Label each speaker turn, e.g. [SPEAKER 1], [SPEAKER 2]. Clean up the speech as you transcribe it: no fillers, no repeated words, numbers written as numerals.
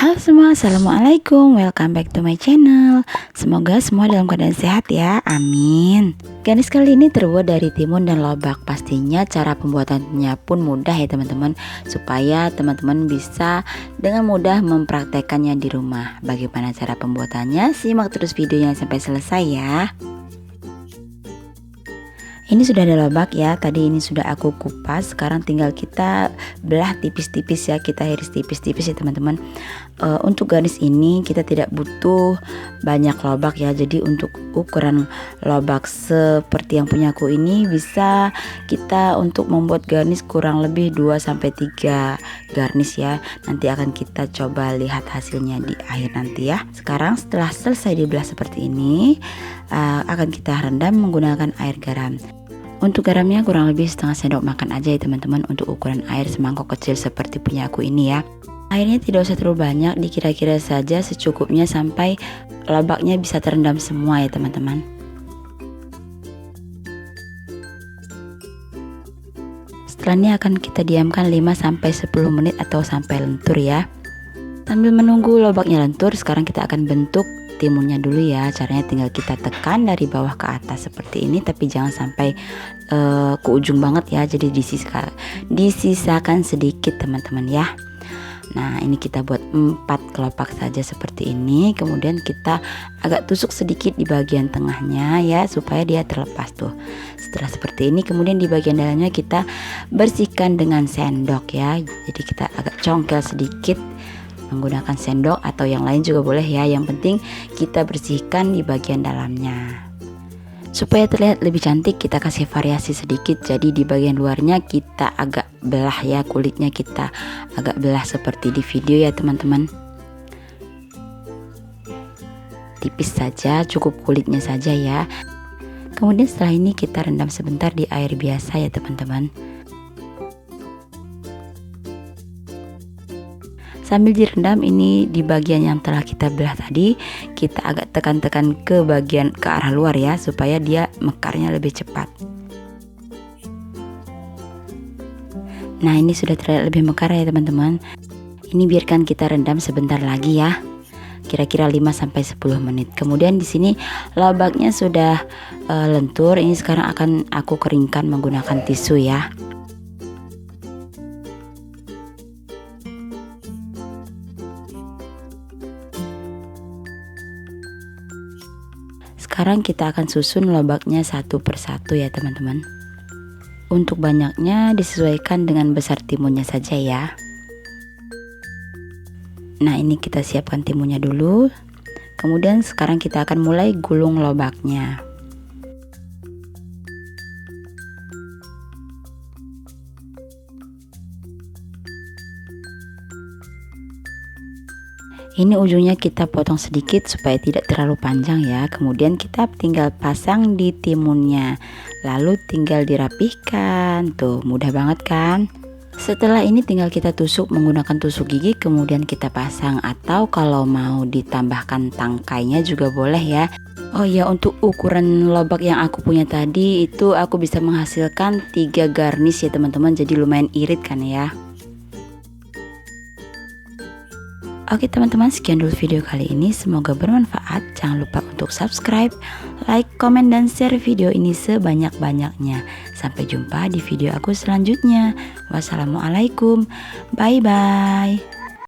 [SPEAKER 1] Halo semua, assalamualaikum, welcome back to my channel. Semoga semua dalam keadaan sehat ya, amin. Garnish kali ini terbuat dari timun dan lobak. Pastinya cara pembuatannya pun mudah ya teman-teman, supaya teman-teman bisa dengan mudah mempraktekannya di rumah. Bagaimana cara pembuatannya? Simak terus videonya sampai selesai ya. Ini sudah ada lobak ya, tadi ini sudah aku kupas. Sekarang tinggal kita belah tipis-tipis ya, kita iris tipis-tipis ya teman-teman. Untuk garnish ini kita tidak butuh banyak lobak ya. Jadi untuk ukuran lobak seperti yang punya aku ini, bisa kita untuk membuat garnish kurang lebih 2-3 garnish ya. Nanti akan kita coba lihat hasilnya di akhir nanti ya. Sekarang setelah selesai dibelah seperti ini, akan kita rendam menggunakan air garam. Untuk garamnya kurang lebih setengah sendok makan aja ya teman-teman, untuk ukuran air semangkok kecil seperti punya aku ini ya. Airnya tidak usah terlalu banyak, dikira-kira saja secukupnya sampai lobaknya bisa terendam semua ya teman-teman. Setelah ini akan kita diamkan 5-10 menit atau sampai lentur ya. Sambil menunggu lobaknya lentur, sekarang kita akan bentuk timunnya dulu ya. Caranya tinggal kita tekan dari bawah ke atas seperti ini, tapi jangan sampai ke ujung banget ya. Jadi disisakan sedikit teman-teman ya. Nah ini kita buat 4 kelopak saja seperti ini. Kemudian kita agak tusuk sedikit di bagian tengahnya ya, supaya dia terlepas tuh. Setelah seperti ini, kemudian di bagian dalamnya kita bersihkan dengan sendok ya. Jadi kita agak congkel sedikit menggunakan sendok atau yang lain juga boleh ya. Yang penting kita bersihkan di bagian dalamnya. Supaya terlihat lebih cantik, kita kasih variasi sedikit. Jadi di bagian luarnya kita agak belah ya, kulitnya kita agak belah seperti di video ya teman-teman. Tipis saja, cukup kulitnya saja ya. Kemudian setelah ini kita rendam sebentar di air biasa ya teman-teman. Sambil direndam ini di bagian yang telah kita belah tadi, kita agak tekan-tekan ke arah luar ya, supaya dia mekarnya lebih cepat. Nah ini sudah terlihat lebih mekar ya teman-teman. Ini biarkan kita rendam sebentar lagi ya, kira-kira 5-10 menit. Kemudian di sini lobaknya sudah lentur. Ini sekarang akan aku keringkan menggunakan tisu ya. Sekarang kita akan susun lobaknya satu persatu ya teman-teman. Untuk banyaknya disesuaikan dengan besar timunnya saja ya. Nah ini kita siapkan timunnya dulu. Kemudian sekarang kita akan mulai gulung lobaknya. Ini ujungnya kita potong sedikit supaya tidak terlalu panjang ya. Kemudian kita tinggal pasang di timunnya, lalu tinggal dirapihkan. Tuh mudah banget kan. Setelah ini tinggal kita tusuk menggunakan tusuk gigi, kemudian kita pasang, atau kalau mau ditambahkan tangkainya juga boleh ya. Oh ya, untuk ukuran lobak yang aku punya tadi itu aku bisa menghasilkan 3 garnish ya teman-teman. Jadi lumayan irit kan ya. Oke teman-teman, sekian dulu video kali ini, semoga bermanfaat. Jangan lupa untuk subscribe, like, komen, dan share video ini sebanyak-banyaknya. Sampai jumpa di video aku selanjutnya. Wassalamualaikum, bye bye.